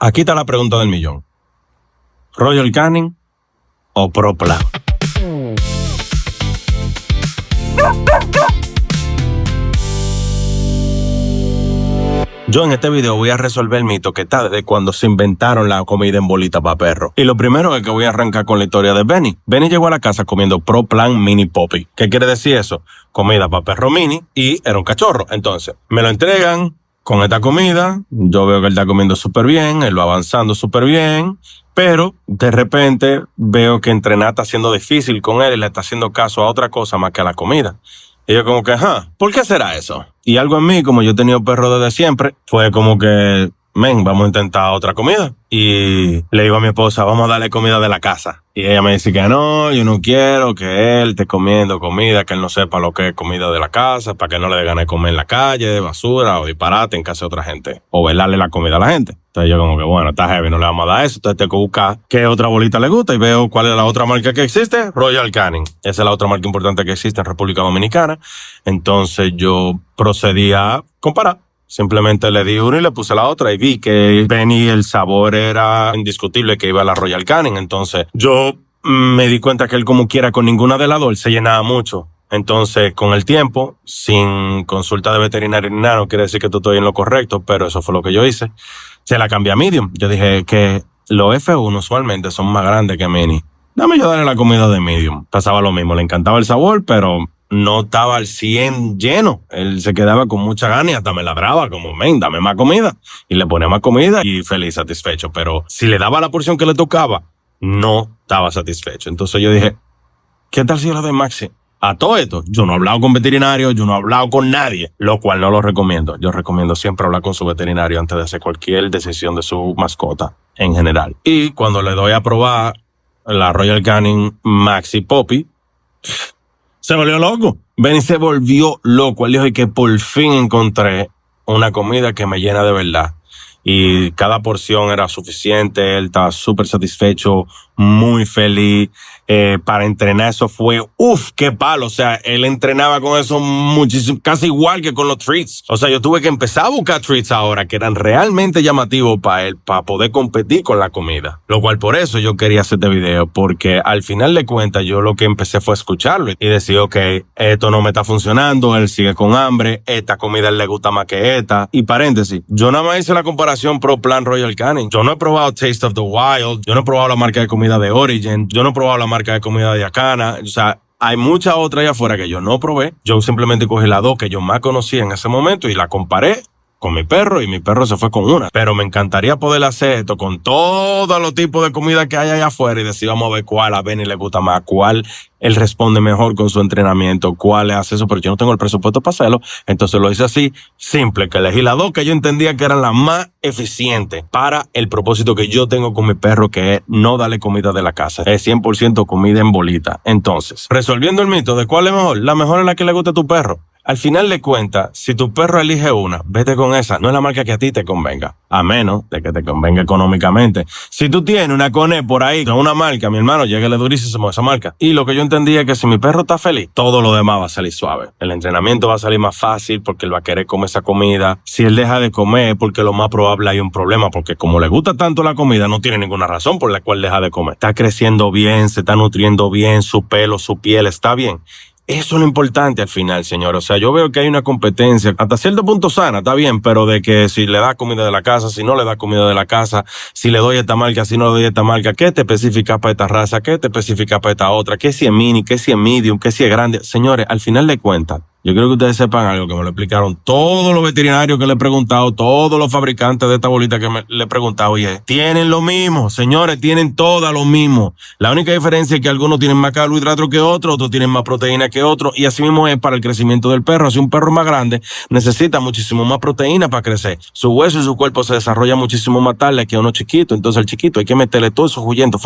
Aquí está la pregunta del millón. ¿Royal Canin o Pro Plan? Yo en este video voy a resolver el mito que está desde cuando se inventaron la comida en bolita para perros. Y lo primero es que voy a arrancar con la historia de Benny. Benny llegó a la casa comiendo Pro Plan Mini Poppy. ¿Qué quiere decir eso? Comida para perro mini y era un cachorro. Entonces, me lo entregan con esta comida. Yo veo que él está comiendo súper bien, él va avanzando súper bien. Pero de repente veo que entrenar está siendo difícil con él y le está haciendo caso a otra cosa más que a la comida. Y yo como que, ¿por qué será eso? Y algo en mí, como yo he tenido perro desde siempre, fue como que, vamos a intentar otra comida. Y le digo a mi esposa, vamos a darle comida de la casa. Y ella me dice que no, yo no quiero que él esté comiendo comida, que él no sepa lo que es comida de la casa, para que no le dé ganas de comer en la calle, de basura o disparate en casa de otra gente. O velarle la comida a la gente. Entonces yo como que, bueno, está heavy, no le vamos a dar eso. Entonces tengo que buscar qué otra bolita le gusta y veo cuál es la otra marca que existe, Royal Canin. Esa es la otra marca importante que existe en República Dominicana. Entonces yo procedí a comparar. Simplemente le di una y le puse la otra y vi que Benny el sabor era indiscutible que iba a la Royal Canin. Entonces yo me di cuenta que él como quiera con ninguna de las dos, él se llenaba mucho. Entonces con el tiempo, sin consulta de veterinario ni nada, no quiere decir que tú estoy en lo correcto, pero eso fue lo que yo hice. Se la cambié a medium. Yo dije que los F1 usualmente son más grandes que mini. Dame yo darle la comida de medium. Pasaba lo mismo, le encantaba el sabor, pero no estaba al 100 lleno. Él se quedaba con mucha gana y hasta me ladraba como, dame más comida. Y le ponía más comida y feliz, satisfecho. Pero si le daba la porción que le tocaba, no estaba satisfecho. Entonces yo dije, ¿qué tal si yo le doy Maxi? A todo esto, yo no he hablado con veterinario, yo no he hablado con nadie, lo cual no lo recomiendo. Yo recomiendo siempre hablar con su veterinario antes de hacer cualquier decisión de su mascota en general. Y cuando le doy a probar la Royal Canin Maxi Poppy, se volvió loco. Benny se volvió loco. Él dijo que por fin encontré una comida que me llena de verdad. Y cada porción era suficiente. Él estaba súper satisfecho, muy feliz. Para entrenar eso fue, qué palo. O sea, él entrenaba con eso muchísimo, casi igual que con los treats. O sea, yo tuve que empezar a buscar treats ahora que eran realmente llamativos para él, para poder competir con la comida. Lo cual por eso yo quería hacer este video, porque al final de cuentas yo lo que empecé fue a escucharlo y decir, ok, esto no me está funcionando, él sigue con hambre, esta comida a él le gusta más que esta. Y paréntesis, yo nada más hice la comparación Pro Plan Royal Canin. Yo no he probado Taste of the Wild, yo no he probado la marca de comida de Origin, yo no he probado la marca de comida de Acana. O sea, hay muchas otras allá afuera que yo no probé. Yo simplemente cogí las dos que yo más conocía en ese momento y la comparé con mi perro y mi perro se fue con una. Pero me encantaría poder hacer esto con todos los tipos de comida que hay allá afuera y decir, vamos a ver cuál a Benny le gusta más, cuál él responde mejor con su entrenamiento, cuál hace eso, pero yo no tengo el presupuesto para hacerlo. Entonces lo hice así, simple, que elegí las dos que yo entendía que eran las más eficientes para el propósito que yo tengo con mi perro, que es no darle comida de la casa. Es 100% comida en bolita. Entonces, resolviendo el mito de cuál es mejor, la mejor es la que le gusta a tu perro. Al final de cuentas, si tu perro elige una, vete con esa. No es la marca que a ti te convenga, a menos de que te convenga económicamente. Si tú tienes una Coné por ahí con una marca, mi hermano, lléguele durísimo a esa marca. Y lo que yo entendía es que si mi perro está feliz, todo lo demás va a salir suave. El entrenamiento va a salir más fácil porque él va a querer comer esa comida. Si él deja de comer, porque lo más probable hay un problema, porque como le gusta tanto la comida, no tiene ninguna razón por la cual deja de comer. Está creciendo bien, se está nutriendo bien, su pelo, su piel está bien. Eso es lo importante al final, señor. O sea, yo veo que hay una competencia, hasta cierto punto sana, está bien, pero de que si le da comida de la casa, si no le da comida de la casa, si le doy esta marca, si no le doy esta marca, ¿qué te especifica para esta raza? ¿Qué te especifica para esta otra? ¿Qué si es mini? ¿Qué si es medium? ¿Qué si es grande? Señores, al final de cuentas, yo quiero que ustedes sepan algo que me lo explicaron todos los veterinarios que le he preguntado, todos los fabricantes de esta bolita que le he preguntado, oye, tienen lo mismo, señores, tienen todas lo mismo. La única diferencia es que algunos tienen más carbohidratos que otros, otros tienen más proteína que otros, y así mismo es para el crecimiento del perro. Así un perro más grande necesita muchísimo más proteína para crecer. Su hueso y su cuerpo se desarrolla muchísimo más tarde que a uno chiquito. Entonces al chiquito hay que meterle todo eso huyendo,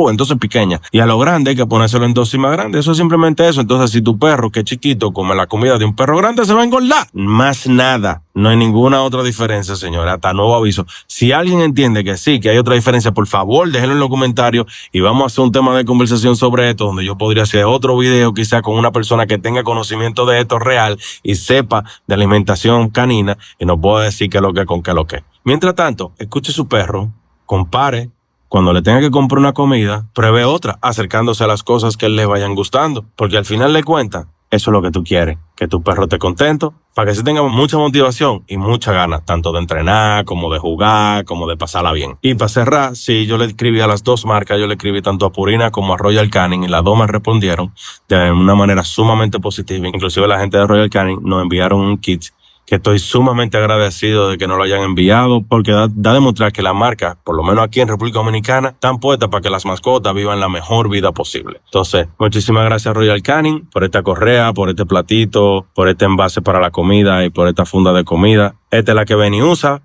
entonces pequeña. Y a lo grande hay que ponérselo en dosis más grande. Eso es simplemente eso. Entonces si tu perro que es chiquito come la comida de un perro grande se va a engordar. Más nada. No hay ninguna otra diferencia, señora. Hasta nuevo aviso. Si alguien entiende que sí, que hay otra diferencia, por favor, déjenlo en los comentarios y vamos a hacer un tema de conversación sobre esto, donde yo podría hacer otro video quizá con una persona que tenga conocimiento de esto real y sepa de alimentación canina y nos pueda decir qué es lo que con qué es lo que. Mientras tanto, escuche su perro, compare. Cuando le tenga que comprar una comida, pruebe otra, acercándose a las cosas que le vayan gustando. Porque al final de cuentas, eso es lo que tú quieres, que tu perro esté contento, para que se tenga mucha motivación y mucha ganas, tanto de entrenar, como de jugar, como de pasarla bien. Y para cerrar, sí, yo le escribí a las dos marcas, yo le escribí tanto a Purina como a Royal Canin, y las dos me respondieron de una manera sumamente positiva. Inclusive la gente de Royal Canin nos enviaron un kit que estoy sumamente agradecido de que nos lo hayan enviado, porque da a demostrar que la marca, por lo menos aquí en República Dominicana, están puestas para que las mascotas vivan la mejor vida posible. Entonces, muchísimas gracias Royal Canin por esta correa, por este platito, por este envase para la comida y por esta funda de comida. Esta es la que Benny usa,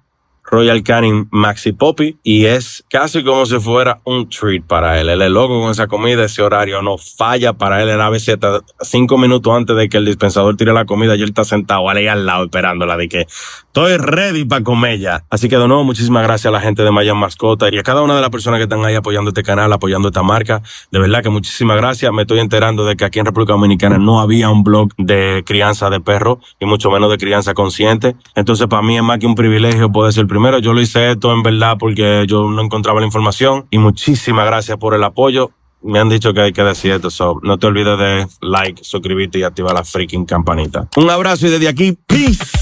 Royal Canin Maxi Poppy, y es casi como si fuera un treat para él. Él es loco con esa comida, ese horario no falla para él. Él a veces hasta 5 minutos antes de que el dispensador tire la comida, y él está sentado ahí al lado esperándola, de que estoy ready para comer ya. Así que de nuevo, muchísimas gracias a la gente de Mayan Mascota y a cada una de las personas que están ahí apoyando este canal, apoyando esta marca. De verdad que muchísimas gracias. Me estoy enterando de que aquí en República Dominicana no había un blog de crianza de perros y mucho menos de crianza consciente. Entonces para mí es más que un privilegio poder ser el primero. Yo lo hice esto en verdad porque yo no encontraba la información, y muchísimas gracias por el apoyo. Me han dicho que hay que decir esto, so no te olvides de like, suscribirte y activar la freaking campanita. Un abrazo y desde aquí, peace.